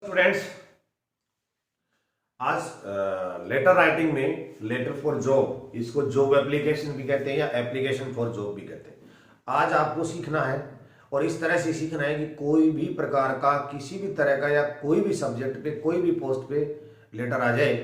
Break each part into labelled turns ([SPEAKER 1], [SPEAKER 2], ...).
[SPEAKER 1] Students, आज letter writing में letter for job, इसको जॉब एप्लीकेशन भी कहते हैं या एप्लीकेशन फॉर जॉब भी कहते हैं। आज आपको सीखना है और इस तरह से सीखना है कि कोई भी प्रकार का किसी भी तरह का या कोई भी सब्जेक्ट पे कोई भी पोस्ट पे लेटर आ जाए,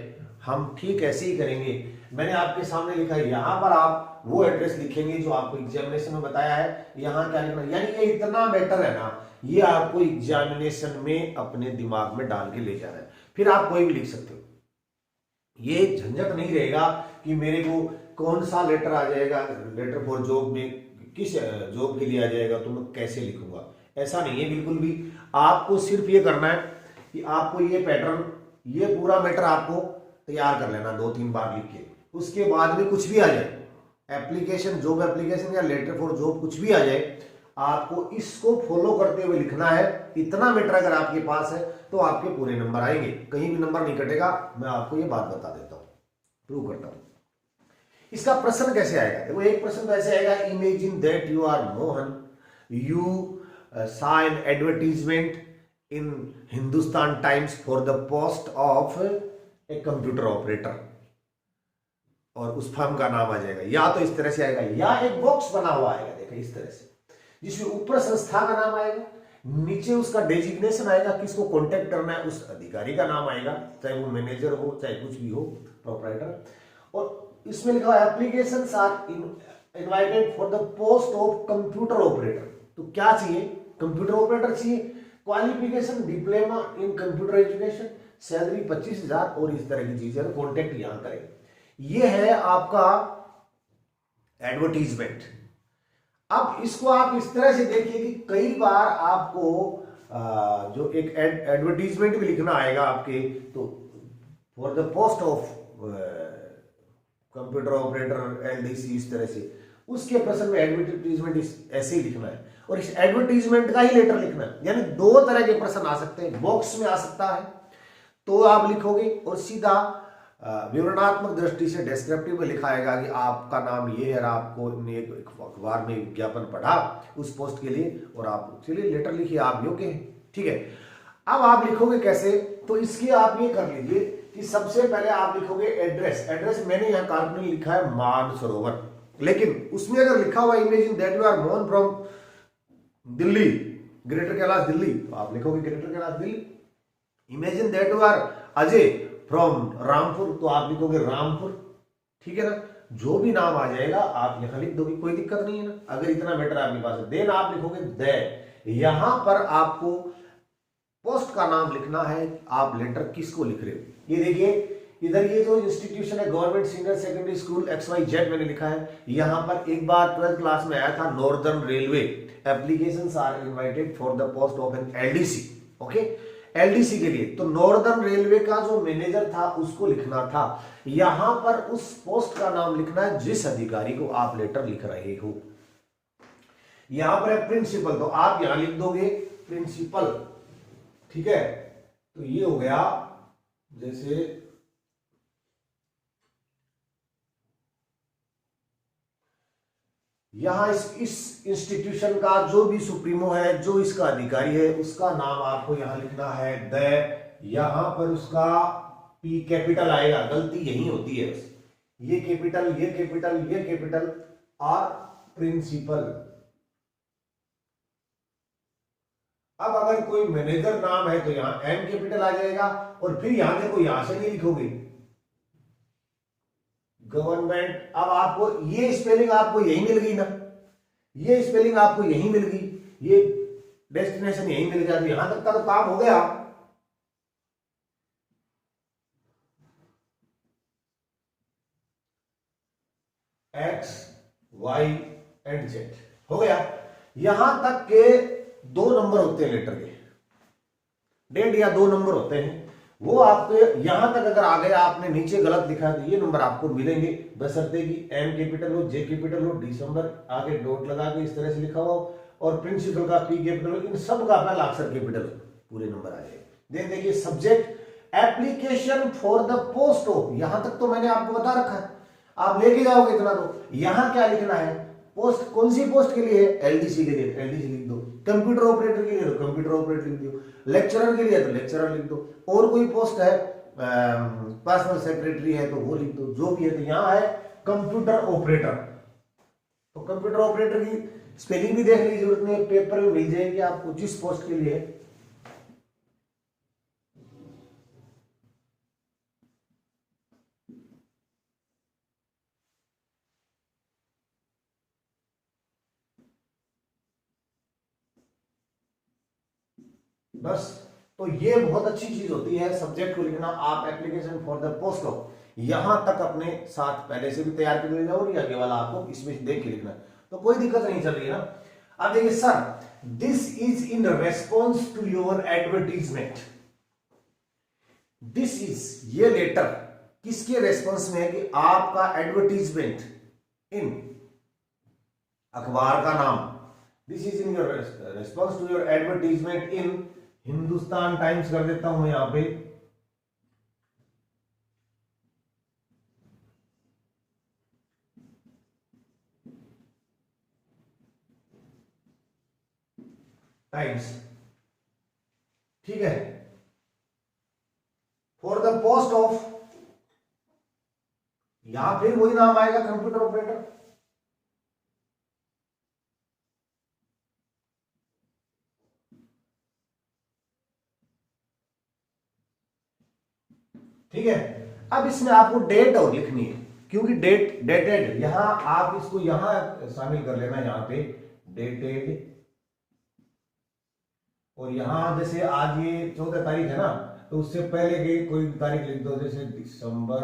[SPEAKER 1] हम ठीक ऐसे ही करेंगे। मैंने आपके सामने लिखा है, यहाँ पर आप वो एड्रेस लिखेंगे जो आपको एग्जामिनेशन में बताया है। यहाँ क्या लिखना, यानी ये इतना बेटर है ना, ये आपको एग्जामिनेशन में अपने दिमाग में डाल के ले जाना है। फिर आप कोई भी लिख सकते हो, ये झंझट नहीं रहेगा कि मेरे को कौन सा लेटर आ जाएगा, लेटर फॉर जॉब में किस जॉब के लिए आ जाएगा तो मैं कैसे लिखूंगा। ऐसा नहीं है बिल्कुल भी। आपको सिर्फ ये करना है कि आपको ये पैटर्न, ये पूरा मैटर आपको तैयार कर लेना 2-3 बार लिख के। उसके बाद में कुछ भी आ जाए, एप्लीकेशन, जॉब एप्लीकेशन या लेटर फॉर जॉब कुछ भी आ जाए, आपको इसको फॉलो करते हुए लिखना है। इतना मैटर अगर आपके पास है तो आपके पूरे नंबर आएंगे, कहीं भी नंबर नहीं कटेगा। मैं आपको ये बात बता देता हूं, प्रूव करता हूं। इसका प्रश्न कैसे आएगा, देखो एक प्रश्न तो ऐसे आएगा, imagine that you are Mohan, you saw an advertisement in Hindustan Times for the post of a computer operator, और उस फर्म का नाम आ जाएगा। या तो इस तरह से आएगा, या एक बॉक्स बना हुआ आएगा, देखो इस तरह से, जिसमें ऊपर संस्था का नाम आएगा, नीचे उसका डेजिग्नेशन आएगा, किसको कांटेक्ट करना है उस अधिकारी का नाम आएगा, चाहे वो मैनेजर हो चाहे कुछ भी हो, प्रोपराइटर। और इसमें लिखा है applications are invited for the post of computer operator. तो क्या चाहिए, कंप्यूटर ऑपरेटर चाहिए, qualification diploma in computer education, salary 25,000 और इस तरह की चीजें। कॉन्टेक्ट यहां करें। ये है आपका एडवर्टीजमेंट। अब इसको आप इस तरह से देखिए कि कई बार आपको जो एक एडवर्टीजमेंट भी लिखना आएगा आपके, तो for the post of computer operator LDC, इस तरह से उसके प्रश्न में एडवर्टीजमेंट ऐसे ही लिखना है और इस एडवर्टीजमेंट का ही लेटर लिखना है। यानी दो तरह के प्रश्न आ सकते हैं, बॉक्स में आ सकता है तो आप लिखोगे, और सीधा विवरणात्मक दृष्टि से डिस्क्रिप्टिव में लिखा आएगा कि आपका नाम ये है और आपको एक अखबार में विज्ञापन पढ़ा उस पोस्ट के लिए और आप चलिए लेटर लिखिए, आप योग्य हैं। ठीक है, अब आप लिखोगे कैसे, तो इसके आप ये कर लीजिए कि सबसे पहले आप लिखोगे एड्रेस। एड्रेस मैंने यहाँ काल्पनिक लिखा है मानसरोवर, लेकिन उसमें अगर लिखा हुआ imagine that you are Mohan from Delhi, Greater Kailash Delhi, तो आप लिखोगे Greater Kailash Delhi. Imagine that you are Ajay from Rampur, तो आप लिखोगे रामपुर। ठीक है ना, जो भी नाम आ जाएगा आप यहां लिख दोगे, कोई दिक्कत नहीं है ना, अगर इतना मैटर आपके पास है। देन आप लिखोगे दैट, यहां पर आपको पोस्ट का नाम लिखना है, आप लेटर किसको लिख रहे हो। ये देखिए इधर ये जो इंस्टीट्यूशन है government senior secondary school XYZ मैंने लिखा है। यहां पर एक बार 12th क्लास में आया था, northern railway applications are invited for the post of an LDC। Okay, LDC के लिए तो नॉर्दर्न रेलवे का जो मैनेजर था उसको लिखना था। यहां पर उस पोस्ट का नाम लिखना है जिस अधिकारी को आप लेटर लिख रहे हो। यहां पर है प्रिंसिपल, तो आप यहां लिख दोगे प्रिंसिपल। ठीक है, तो ये हो गया, जैसे यहां इस इंस्टीट्यूशन का जो भी सुप्रीमो है, जो इसका अधिकारी है, उसका नाम आपको यहां लिखना है द। यहां पर उसका P कैपिटल आएगा, गलती यही होती है बस, ये कैपिटल ये कैपिटल ये कैपिटल, और प्रिंसिपल। अब अगर कोई मैनेजर नाम है तो यहां M कैपिटल आ जाएगा, और फिर यहां देखो, यहां से नहीं लिखोगे गवर्नमेंट। अब आपको ये स्पेलिंग आपको यही मिल गई ना, ये स्पेलिंग आपको यही मिल गई, ये डेस्टिनेशन यही मिल गया, तो यहां तक का तो काम हो गया। X, Y एंड Z हो गया। यहां तक के 2 नंबर होते हैं लेटर के, 1.5 या 2 नंबर होते हैं। वो आपके यहां तक अगर आ गए, आपने नीचे गलत लिखा है तो ये नंबर आपको मिलेंगे, बशर्ते कि M कैपिटल हो, J कैपिटल हो, दिसंबर आगे डॉट लगा के इस तरह से लिखा हुआ हो, और प्रिंसिपल का P कैपिटल हो, इन सब का पहला अक्षर कैपिटल हो, पूरे नंबर आ जाएंगे। देखिए subject application for the post of, यहां तक तो मैंने आपको बता रखा है, आप लेके जाओगे इतना। तो यहां क्या लिखना है, पोस्ट कौन सी पोस्ट के लिए है, LDC के लिए, LDC लिख दो। कंप्यूटर ऑपरेटर के लिए तो कंप्यूटर ऑपरेटर लिख दो, लेक्चरर के लिए तो लेक्चरर लिख दो, और कोई पोस्ट है पर्सनल सेक्रेटरी है तो वो लिख दो, जो भी है। तो यहाँ है कंप्यूटर ऑपरेटर, तो कंप्यूटर ऑपरेटर की स्पेलिंग भी देखने की जरूरत नहीं है, पेपर में मिल जाएगी आपको जिस पोस्ट के लिए है। बस, तो ये बहुत अच्छी चीज होती है सब्जेक्ट को लिखना। आप application for the post of यहां तक अपने साथ पहले से भी तैयार कर लेना, और आगे वाला आपको इसमें देख के लिखना, तो कोई दिक्कत नहीं चल रही है ना। अब देखिए sir, this is in response to your advertisement. This is, ये लेटर किसके रेस्पॉन्स में है कि आपका एडवर्टीजमेंट इन अखबार का नाम, this is in your response to your advertisement in Hindustan Times कर देता हूं मैं यहां पे, टाइम्स, ठीक है, फॉर द पोस्ट ऑफ, यहां फिर वही नाम आएगा कंप्यूटर ऑपरेटर। ठीक है, अब इसमें आपको डेट और लिखनी है, क्योंकि डेटेड, यहां आप इसको यहां शामिल कर लेना, यहां पे डेटेड, और यहां जैसे आज ये 14 तारीख है ना, तो उससे पहले की कोई तारीख लिख दो, जैसे दिसंबर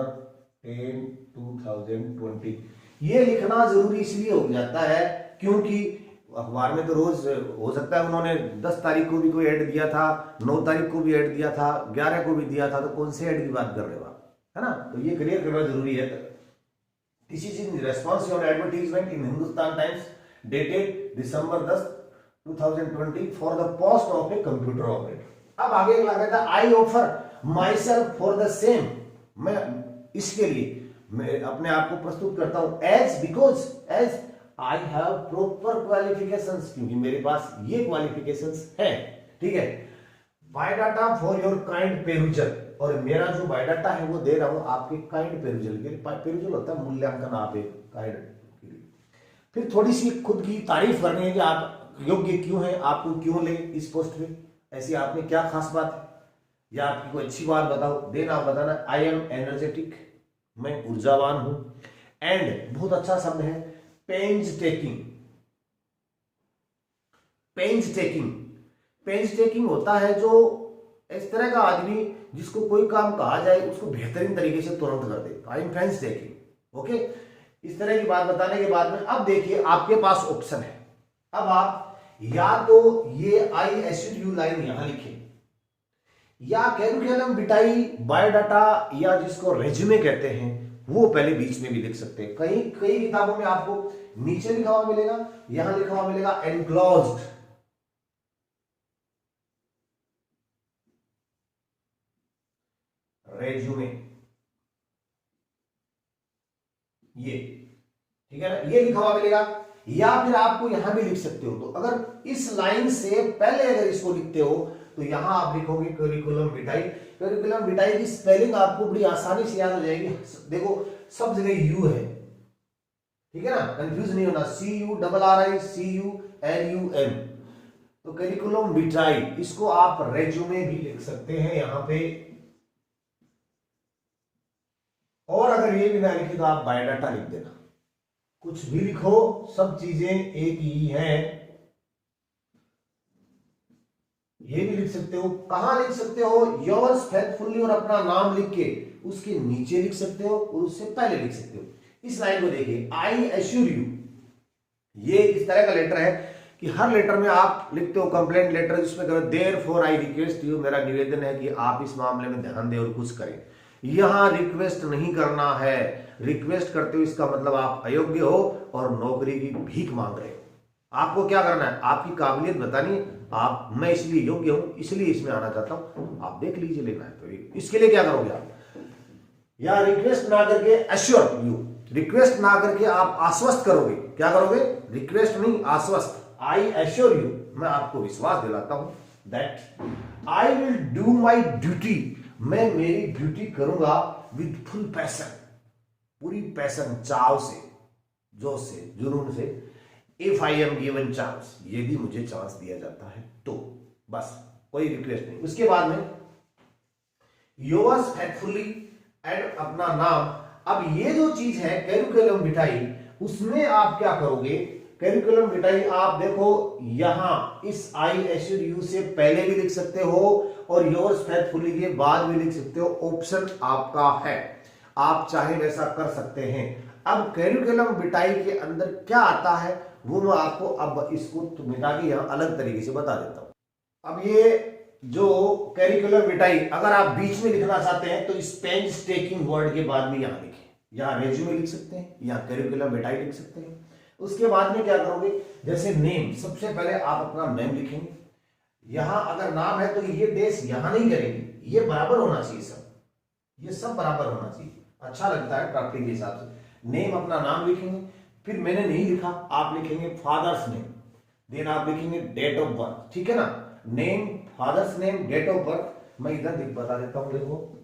[SPEAKER 1] 10, 2020। ये लिखना जरूरी इसलिए हो जाता है क्योंकि अखबार में तो रोज हो सकता है उन्होंने 10 तारीख को भी कोई ऐड दिया था, 9 तारीख को भी ऐड दिया था, 11 को भी दिया था, तो कौन से ऐड की बात कर रहे हो आप, है ना। तो ये क्लियर करना जरूरी है। This is in response to advertisement in Hindustan Times dated December 10, 2020 for the post of a computer operator. अब आगे लगा था I offer myself for the same, मैं इसके लिए मैं अपने आप को प्रस्तुत करता हूं as, because as I have proper qualifications, क्योंकि मेरे पास ये क्वालिफिकेशंस है, ठीक है। Biodata for your kind perusal, और मेरा जो बायोडाटा है वो दे रहा हूं आपके काइंड पेरुजल के लिए। पेरुजल होता है मूल्यांकन, आप एक काइंड के लिए। फिर थोड़ी सी खुद की तारीफ करनी है कि आप योग्य क्यों है, आपको क्यों ले इस पोस्ट में, ऐसी आपने क्या खास बात है, या आपकी कोई अच्छी बात बताओ, देन आप बताना आई एम एनर्जेटिक, मैं ऊर्जावान हूं, एंड बहुत अच्छा शब्द है पेंज टेकिंग। पेंज टेकिंग, पेंज टेकिंग होता है जो इस तरह का आदमी जिसको कोई काम कहा जाए उसको बेहतरीन तरीके से तुरंत कर दे, आई एम पेंज टेकिंग, ओके। इस तरह की बात बताने के बाद में अब देखिए आपके पास ऑप्शन है। अब आप या तो ये आई एसिड यू लाइन यहां लिखें, या कैरिकुलम विटाई बायोडाटा, या जिसको रेज्यूमे कहते हैं वो पहले बीच में भी लिख सकते हैं। कई कई किताबों में आपको नीचे लिखा हुआ मिलेगा, यहां लिखा हुआ मिलेगा एनक्लोज्ड, रेज्यूमे, ये ठीक है ना, ये लिखा हुआ मिलेगा। या फिर आपको यहां भी लिख सकते हो, तो अगर इस लाइन से पहले अगर इसको लिखते हो तो यहां आप लिखोगे करिकुलम विटाई। करिकुलम विटाई की स्पेलिंग आपको बड़ी आसानी से याद हो जाएगी। देखो सब जगह यू है, ठीक है ना, कंफ्यूज नहीं होना। CURRICULUM, तो करिकुलम विटाई, इसको आप रेज्यूमे भी लिख सकते हैं यहां पे। और अगर ये भी ना लिखे तो आप बायोडाटा लिख देना, कुछ भी लिखो, सब चीजें एक ही हैं। ये भी लिख सकते हो, कहां लिख सकते हो, योर्स फेथफुली, और अपना नाम लिख के उसके नीचे लिख सकते हो और उससे पहले लिख सकते हो। इस लाइन को देखिए, आई एश्योर यू, ये इस तरह का लेटर है कि हर लेटर में आप लिखते हो कंप्लेंट लेटर, जिसमें करो देयरफॉर आई रिक्वेस्ट यू, मेरा निवेदन है कि आप इस मामले में ध्यान दें और कुछ करें। यहां रिक्वेस्ट नहीं करना है, रिक्वेस्ट करते हो इसका मतलब आप अयोग्य हो और नौकरी की भीख मांग रहे हो। आपको क्या करना है, आपकी काबिलियत बतानी है, आप मैं इसलिए योग्य हूं, इसलिए इसमें आना चाहता हूं, आप देख लीजिए लेना है तो इसके लिए क्या करोगे आप, या रिक्वेस्ट ना करके एश्योर यू, रिक्वेस्ट ना करके आप आश्वस्त करोगे। क्या करोगे, रिक्वेस्ट नहीं आश्वस्त, आई एश्योर यू मैं आपको विश्वास दिलाता हूं that I will do my duty, मैं मेरी ड्यूटी करूंगा विद फुल पैशन, पूरी पैशन, चाव से, जोश से, जुनून से। If I am given chance, यदि मुझे चांस दिया जाता है तो, बस कोई रिक्वेस्ट नहीं। उसके बाद में योर्स फेथफुली एंड अपना नाम। अब ये जो चीज है करिकुलम विटाई, उसमें आप क्या करोगे, करिकुलम विटाई आप देखो यहां इस आई एश्योर यू से पहले भी लिख सकते हो और योर्स फेथफुली के बाद भी लिख सकते हो, ऑप्शन आपका है, आप चाहे वैसा कर सकते हैं। अब करिकुलम विटाई के अंदर क्या आता है वो मैं आपको अब इसको मिटा के यहां अलग तरीके से बता देता हूं। अब ये जो करिकुलम विटाई अगर आप बीच में लिखना चाहते हैं तो स्पेंज स्टेकिंग वर्ड के बाद में यहां लिखें, यहां रेज्यूमे लिख सकते हैं, यहां करिकुलम विटाई लिख सकते हैं। उसके बाद में क्या करोगे, जैसे नेम, सबसे पहले आप अपना नेम लिखेंगे। यहां अगर नाम है तो ये डेस यहां नहीं करेंगे, ये बराबर होना चाहिए, सब ये सब बराबर होना चाहिए, अच्छा लगता है ड्राफ्टिंग के हिसाब से। नेम अपना नाम लिखेंगे, फिर मैंने नहीं लिखा, आप लिखेंगे फादर्स नेम, देन आप लिखेंगे डेट ऑफ बर्थ, ठीक है ना, name, father's name, date of birth. मैं इधर बता देता हूं, देखो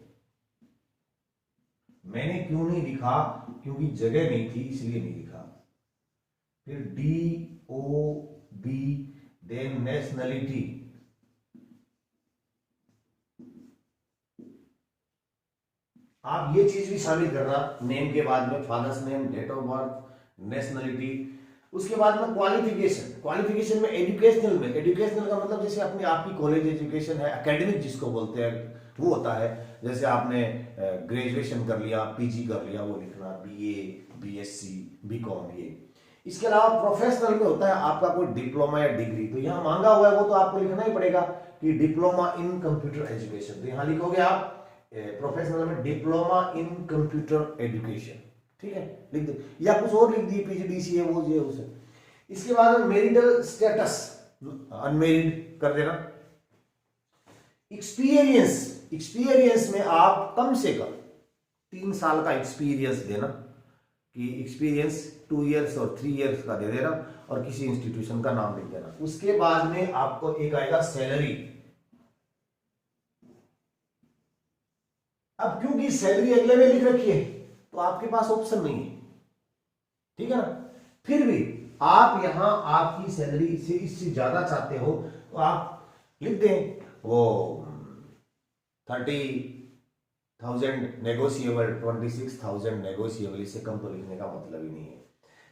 [SPEAKER 1] मैंने क्यों नहीं लिखा, क्योंकि जगह नहीं थी इसलिए नहीं लिखा। फिर DOB, देन नेशनलिटी, आप ये चीज भी शामिल करना नेम के बाद में, father's name, date of birth, nationality. उसके बाद में क्वालिफिकेशन, क्वालिफिकेशन में एजुकेशनल में, एजुकेशनल का मतलब जैसे अपनी आपकी कॉलेज एजुकेशन है, एकेडमिक जिसको बोलते हैं वो होता है, जैसे आपने ग्रेजुएशन कर लिया, PG कर लिया, वो लिखना, BA, BSc, BCom ये। इसके अलावा प्रोफेशनल में होता है आपका कोई डिप्लोमा या डिग्री, तो यहाँ मांगा हुआ है वो तो आपको लिखना ही पड़ेगा कि डिप्लोमा इन कंप्यूटर एजुकेशन, तो यहाँ लिखोगे आप प्रोफेशनल में डिप्लोमा इन कंप्यूटर एजुकेशन, ठीक है, लिख दे, या कुछ और लिख दिए, PGDCA वो ये उसे। इसके बाद मैरिटल स्टेटस, अनमेरिड कर देना। एक्सपीरियंस, एक्सपीरियंस में आप कम से कम 3 साल का एक्सपीरियंस देना, कि एक्सपीरियंस 2 इयर्स और 3 इयर्स का दे देना, और किसी इंस्टीट्यूशन का नाम लिख देना। उसके बाद में आपको एक आएगा सैलरी। अब क्योंकि सैलरी अगले में लिख रखी है तो आपके पास ऑप्शन नहीं है, ठीक है ना, फिर भी आप यहां आपकी सैलरी इससे ज्यादा चाहते हो तो आप लिख दें वो 30,000 नेगोशिएबल, 26,000 नेगोशिएबल, इससे कम तो लिखने का मतलब ही नहीं है।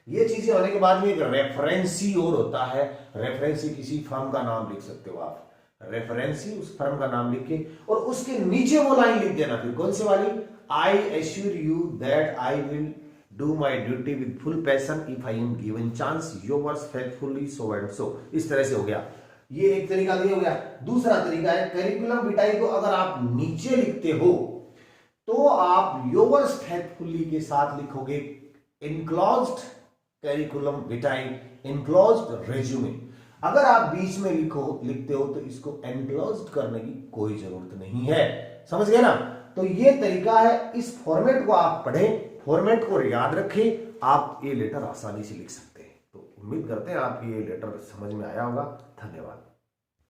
[SPEAKER 1] ये चीजें होने के बाद में एक रेफरेंसी और होता है, रेफरेंसी किसी फर्म का नाम लिख सकते हो आप, रेफरेंसी उस फर्म का नाम लिख के और उसके नीचे वो लाइन लिख देना, फिर कौन सी वाली, I assure you that I will do my duty with full passion if I am given chance, yours faithfully so and so. इस तरह से हो गया, ये एक तरीका हो गया। दूसरा तरीका है करिकुलम विटाई को अगर आप नीचे लिखते हो तो आप योर्स फेथफुली के साथ लिखोगे एनक्लोज्ड करिकुलम विटाई, एनक्लोज्ड रेज्यूमे। अगर आप बीच में लिखते हो तो इसको एनक्लोज्ड करने की कोई जरूरत नहीं है, समझ गए ना। तो ये तरीका है, इस फॉर्मेट को आप पढ़ें, फॉर्मेट को याद रखें, आप ये लेटर आसानी से लिख सकते हैं। तो उम्मीद करते हैं आपकी ये लेटर समझ में आया होगा। धन्यवाद।